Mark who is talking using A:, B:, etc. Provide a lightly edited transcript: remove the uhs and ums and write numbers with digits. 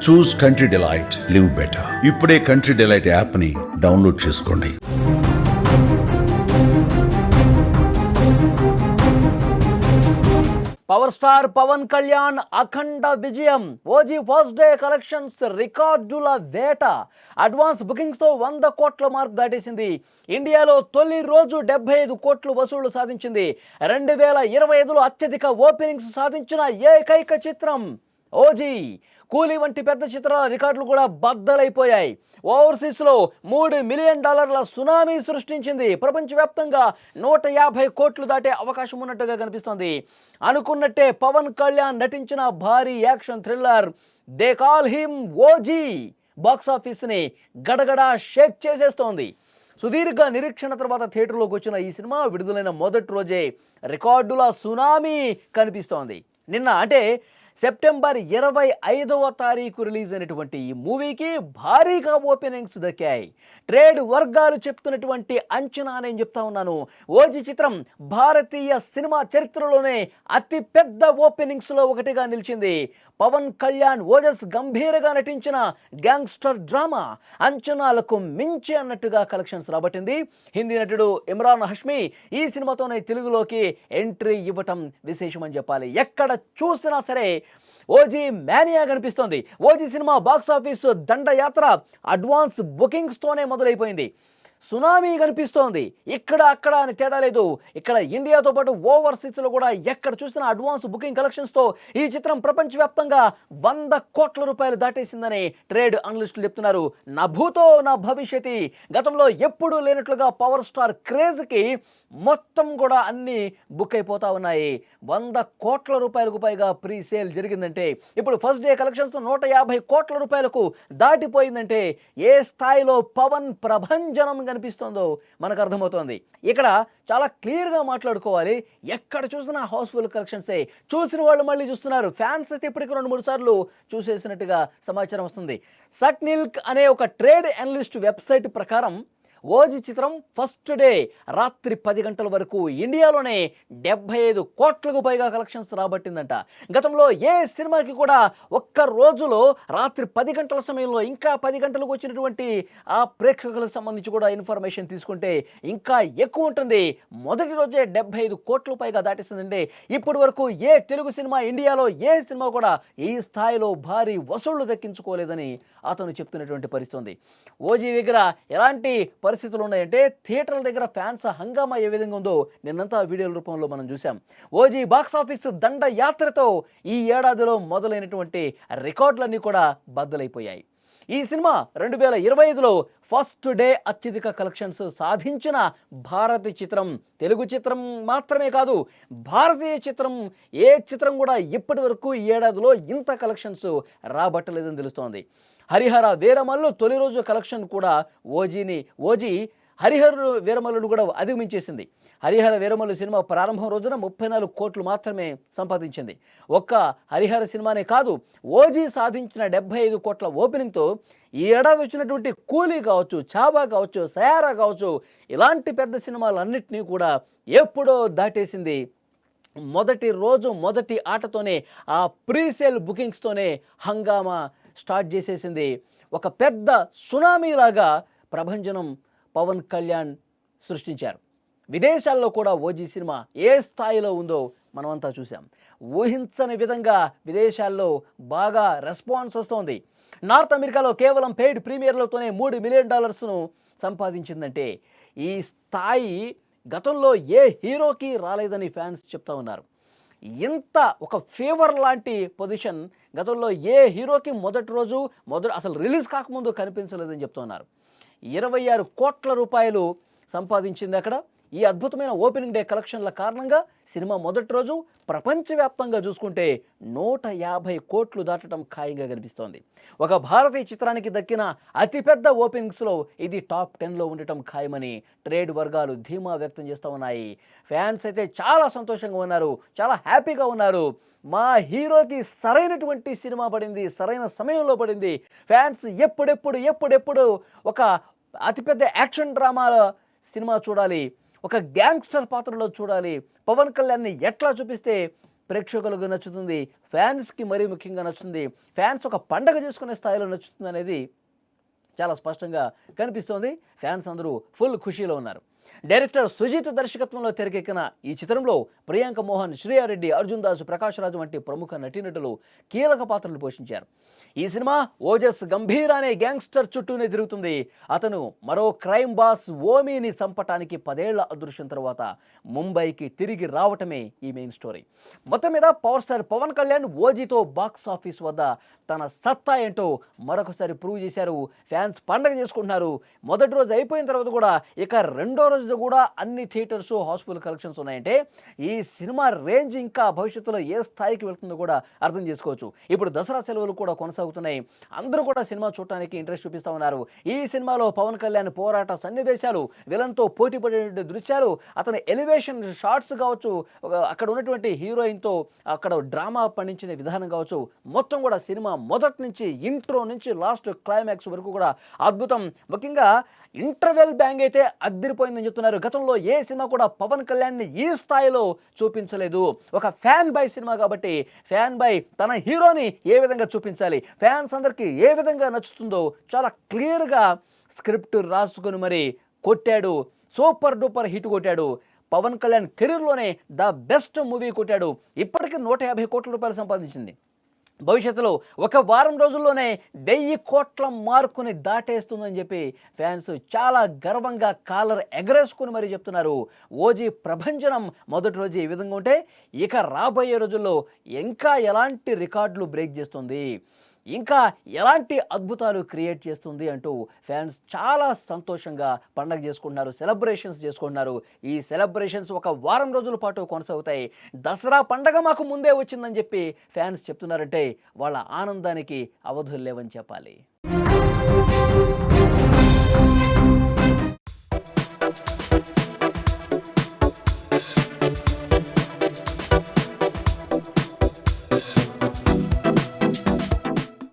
A: చూస్ country delight, live better. ఇప్పుడే country delight app ని download చేసుకోండి.
B: పవర్ స్టార్ పవన్ కళ్యాణ్ అఖండ విజయం. ఓజీ ఫస్ట్ డే కలెక్షన్స్ రికార్డుల వేట. అడ్వాన్స్ బుకింగ్స్తో 100 కోట్ల మార్క్ దాటేసింది. ఇండియాలో తొలి రోజు 75 కోట్లు వసూళ్లు సాధించింది. 2025లో అత్యధిక ఓపెనింగ్స్ సాధించిన ఏకైక చిత్రం ఓజీ. కూలీ వంటి పెద్ద చిత్రాల రికార్డులు కూడా బద్దలైపోయాయి. ఓవర్సీస్లో $3 మిలియన్ సునామీ సృష్టించింది. ప్రపంచవ్యాప్తంగా 150 కోట్లు దాటే అవకాశం ఉన్నట్టుగా కనిపిస్తోంది. అనుకున్నట్టే పవన్ కళ్యాణ్ నటించిన భారీ action thriller they call him OG బాక్సాఫీస్ని గడగడా షేక్ చేసేస్తోంది. సుదీర్ఘ నిరీక్షణ తర్వాత థియేటర్లోకి వచ్చిన ఈ సినిమా విడుదలైన మొదటి రోజే రికార్డుల సునామీ కనిపిస్తోంది. నిన్న అంటే సెప్టెంబర్ 25వ తారీఖు రిలీజ్ అయినటువంటి ఈ మూవీకి భారీగా ఓపెనింగ్స్ దక్కాయి. ట్రేడ్ వర్గాలు చెప్తున్నటువంటి అంచనా నేను చెప్తా ఉన్నాను. ఓజీ చిత్రం భారతీయ సినిమా చరిత్రలోనే అతి పెద్ద ఓపెనింగ్స్లో ఒకటిగా నిలిచింది. పవన్ కళ్యాణ్ ఓజస్ గంభీరగా నటించిన గ్యాంగ్స్టర్ డ్రామా అంచనాలకు మించి అన్నట్టుగా కలెక్షన్స్ రాబట్టింది. హిందీ నటుడు ఇమ్రాన్ హష్మీ ఈ సినిమాతోనే తెలుగులోకి ఎంట్రీ ఇవ్వటం విశేషమని చెప్పాలి. ఎక్కడ చూసినా సరే ఓజీ మేనియా కనిపిస్తోంది. ఓజీ సినిమా బాక్సాఫీస్ దండయాత్ర అడ్వాన్స్ బుకింగ్స్తోనే మొదలైపోయింది. సునామీ కనిపిస్తోంది. ఇక్కడ అక్కడ అని తేడా లేదు. ఇక్కడ ఇండియాతో పాటు ఓవర్సీస్లో కూడా ఎక్కడ చూసినా అడ్వాన్స్ బుకింగ్ కలెక్షన్స్తో ఈ చిత్రం ప్రపంచవ్యాప్తంగా 100 కోట్ల రూపాయలు దాటేసిందని ట్రేడ్ అనలిస్టులు చెప్తున్నారు. నా భూతో నా భవిష్యతి. గతంలో ఎప్పుడూ లేనట్లుగా పవర్ స్టార్ క్రేజ్కి మొత్తం కూడా అన్నీ బుక్ అయిపోతా ఉన్నాయి. 100 కోట్ల రూపాయలకు పైగా ప్రీ సేల్ జరిగిందంటే, ఇప్పుడు ఫస్ట్ డే కలెక్షన్స్ 150 కోట్ల రూపాయలకు దాటిపోయిందంటే ఏ స్థాయిలో పవన్ ప్రభంజనం కనిపిస్తుందో మనకు అర్థమవుతోంది. ఇక్కడ చాలా క్లియర్గా మాట్లాడుకోవాలి. ఎక్కడ చూసినా హౌస్ఫుల్ కలెక్షన్సే. చూసిన వాళ్ళు మళ్ళీ చూస్తున్నారు. ఫ్యాన్స్ అయితే ఇప్పటికి 2-3 సార్లు చూసేసినట్టుగా సమాచారం వస్తుంది. సట్నిల్క్ అనే ఒక ట్రేడ్ అనలిస్ట్ వెబ్సైట్ ప్రకారం ఓజీ చిత్రం ఫస్ట్ డే రాత్రి 10 గంటల వరకు ఇండియాలోనే 75 కోట్లకు పైగా కలెక్షన్స్ రాబట్టిందంట. గతంలో ఏ సినిమాకి కూడా ఒక్క రోజులో రాత్రి 10 గంటల సమయంలో ఇంకా 10 గంటలకు వచ్చినటువంటి ఆ ప్రేక్షకులకు సంబంధించి కూడా ఇన్ఫర్మేషన్ తీసుకుంటే ఇంకా ఎక్కువ ఉంటుంది. మొదటి రోజే 75 కోట్ల పైగా దాటేసిందంటే ఇప్పటి వరకు ఏ తెలుగు సినిమా, ఇండియాలో ఏ సినిమా కూడా ఈ స్థాయిలో భారీ వసూళ్లు దక్కించుకోలేదని అతను చెప్తున్నటువంటి పరిస్థితి. ఓజీ దగ్గర ఎలాంటి పరిస్థితులు ఉన్నాయంటే, థియేటర్ల దగ్గర ఫ్యాన్స్ హంగామా ఏ విధంగా ఉందో నిన్నంతా వీడియోల రూపంలో మనం చూసాం. ఓజీ బాక్సాఫీస్ దండ యాత్రతో ఈ ఏడాదిలో మొదలైనటువంటి రికార్డులన్నీ కూడా బద్దలైపోయాయి. ఈ సినిమా 2025లో ఫస్ట్ డే అత్యధిక కలెక్షన్స్ సాధించిన భారతీయ చిత్రం. తెలుగు చిత్రం మాత్రమే కాదు, భారతీయ చిత్రం ఏ చిత్రం కూడా ఇప్పటి వరకు ఈ ఏడాదిలో ఇంత కలెక్షన్స్ రాబట్టలేదని తెలుస్తోంది. హరిహర వీరమల్లు తొలి రోజు కలెక్షన్ కూడా ఓజీ హరిహర వీరమల్లును కూడా అధిగమించేసింది. హరిహర వీరమల్లు సినిమా ప్రారంభం రోజున 34 కోట్లు మాత్రమే సంపాదించింది. ఒక్క హరిహర సినిమానే కాదు, ఓజీ సాధించిన 75 కోట్ల ఓపెనింగ్తో ఈ ఏడాది వచ్చినటువంటి కూలీ కావచ్చు, చాబా కావచ్చు, సయారా కావచ్చు, ఇలాంటి పెద్ద సినిమాలన్నింటినీ కూడా ఎప్పుడో దాటేసింది. మొదటి రోజు మొదటి ఆటతోనే ఆ ప్రీసేల్ బుకింగ్స్తోనే హంగామా స్టార్ట్ చేసేసింది. ఒక పెద్ద సునామీలాగా ప్రభంజనం పవన్ కళ్యాణ్ సృష్టించారు. విదేశాల్లో కూడా ఓజీ సినిమా ఏ స్థాయిలో ఉందో మనమంతా చూసాం. ఊహించని విధంగా విదేశాల్లో బాగా రెస్పాన్స్ వస్తోంది. నార్త్ అమెరికాలో కేవలం పెయిడ్ ప్రీమియర్లతోనే $3 మిలియన్ సంపాదించిందంటే ఈ స్థాయి గతంలో ఏ హీరోకి రాలేదని ఫ్యాన్స్ చెప్తా ఉన్నారు. ఇంత ఒక ఫేవర్ లాంటి పొజిషన్ గతంలో ఏ హీరోకి మొదటి రోజు అసలు రిలీజ్ కాకముందు కనిపించలేదని చెప్తున్నారు. 26 కోట్ల రూపాయలు సంపాదించింది అక్కడ. ఈ అద్భుతమైన ఓపెనింగ్ డే కలెక్షన్ల కారణంగా సినిమా మొదటి రోజు ప్రపంచవ్యాప్తంగా చూసుకుంటే 150 కోట్లు దాటడం ఖాయంగా కనిపిస్తోంది. ఒక భారతీయ చిత్రానికి దక్కిన అతిపెద్ద ఓపెనింగ్స్లో ఇది టాప్ 10లో ఉండటం ఖాయమని ట్రేడ్ వర్గాలు ధీమా వ్యక్తం చేస్తూ ఉన్నాయి. ఫ్యాన్స్ అయితే చాలా సంతోషంగా ఉన్నారు, చాలా హ్యాపీగా ఉన్నారు. మా హీరోకి సరైనటువంటి సినిమా పడింది, సరైన సమయంలో పడింది. ఫ్యాన్స్ ఎప్పుడెప్పుడు ఒక అతిపెద్ద యాక్షన్ డ్రామాల సినిమా చూడాలి, ఒక గ్యాంగ్స్టర్ పాత్రలో చూడాలి, పవన్ కళ్యాణ్ని ఎట్లా చూపిస్తే ప్రేక్షకులకు నచ్చుతుంది, ఫ్యాన్స్కి మరీ ముఖ్యంగా నచ్చుతుంది, ఫ్యాన్స్ ఒక పండగ చేసుకునే స్థాయిలో నచ్చుతుంది అనేది చాలా స్పష్టంగా కనిపిస్తోంది. ఫ్యాన్స్ అందరూ ఫుల్ ఖుషీలో ఉన్నారు. డైరెక్టర్ సుజిత్ దర్శకత్వంలో తెరకెక్కిన ఈ చిత్రంలో ప్రియాంక మోహన్, శ్రీయారెడ్డి, అర్జున్ దాస్, ప్రకాష్ రాజ్ వంటి ప్రముఖ నటీనటులు కీలక పాత్రలు పోషించారు. ఈ సినిమా ఓజస్ గంభీర్ అనే గ్యాంగ్స్టర్ చుట్టూనే తిరుగుతుంది. అతను మరో క్రైమ్ బాస్ ఓమీని చంపటానికి 10 ఏళ్ల అదృశ్యం తర్వాత ముంబైకి తిరిగి రావటమే ఈ మెయిన్ స్టోరీ. మొత్తం మీద పవర్ స్టార్ పవన్ కళ్యాణ్ ఓజీతో బాక్స్ ఆఫీస్ వద్ద తన సత్తా ఏంటో మరొకసారి ప్రూవ్ చేశారు. ఫ్యాన్స్ పండగ చేసుకుంటున్నారు. మొదటి రోజు అయిపోయిన తర్వాత కూడా ఇక రెండో రోజు కూడా అన్ని థియేటర్స్, హౌస్ఫుల్ కలెక్షన్స్ ఉన్నాయంటే ఈ సినిమా రేంజ్ ఇంకా భవిష్యత్తులో ఏ స్థాయికి వెళ్తుందో కూడా అర్థం చేసుకోవచ్చు. ఇప్పుడు దసరా సెలవులు కూడా కొనసాగుతున్నాయి. అందరూ కూడా సినిమా చూడటానికి ఇంట్రెస్ట్ చూపిస్తూ ఉన్నారు. ఈ సినిమాలో పవన్ కళ్యాణ్ పోరాట సన్నివేశాలు, విలన్తో పోటీ పడే దృశ్యాలు, అతని ఎలివేషన్ షాట్స్ కావచ్చు, అక్కడ ఉన్నటువంటి హీరోయిన్తో అక్కడ డ్రామా పండించిన విధానం కావచ్చు, మొత్తం కూడా సినిమా మొదటి నుంచి ఇంట్రో నుంచి లాస్ట్ క్లైమాక్స్ వరకు కూడా అద్భుతం. ముఖ్యంగా ఇంటర్వెల్ బ్యాంగ్ అయితే అద్దరిపోయిందని చెప్తున్నారు. గతంలో ఏ సినిమా కూడా పవన్ కళ్యాణ్ని ఈ స్థాయిలో చూపించలేదు. ఒక ఫ్యాన్ బై సినిమా కాబట్టి ఫ్యాన్ బై తన హీరోని ఏ విధంగా చూపించాలి, ఫ్యాన్స్ అందరికీ ఏ విధంగా నచ్చుతుందో చాలా క్లియర్గా స్క్రిప్ట్ రాసుకొని మరి కొట్టాడు. సూపర్ డూపర్ హిట్ కొట్టాడు. పవన్ కళ్యాణ్ కెరీర్లోనే ద బెస్ట్ మూవీ కొట్టాడు. ఇప్పటికీ 150 కోట్ల రూపాయలు సంపాదించింది. భవిష్యత్తులో ఒక వారం రోజుల్లోనే 1000 కోట్ల మార్కుని దాటేస్తుందని చెప్పి ఫ్యాన్స్ చాలా గర్వంగా కాలర్ ఎగరేసుకుని మరీ చెప్తున్నారు. ఓజీ ప్రభంజనం మొదటి రోజు ఈ విధంగా ఉంటే ఇక రాబోయే రోజుల్లో ఇంకా ఎలాంటి రికార్డులు బ్రేక్ చేస్తుంది, ఇంకా ఎలాంటి అద్భుతాలు క్రియేట్ చేస్తుంది అంటూ ఫ్యాన్స్ చాలా సంతోషంగా పండగ చేసుకుంటున్నారు, సెలబ్రేషన్స్ చేసుకుంటున్నారు. ఈ సెలబ్రేషన్స్ ఒక వారం రోజుల పాటు కొనసాగుతాయి. దసరా పండగ మాకు ముందే వచ్చిందని చెప్పి ఫ్యాన్స్ చెప్తున్నారంటే వాళ్ళ ఆనందానికి అవధులు లేవని చెప్పాలి.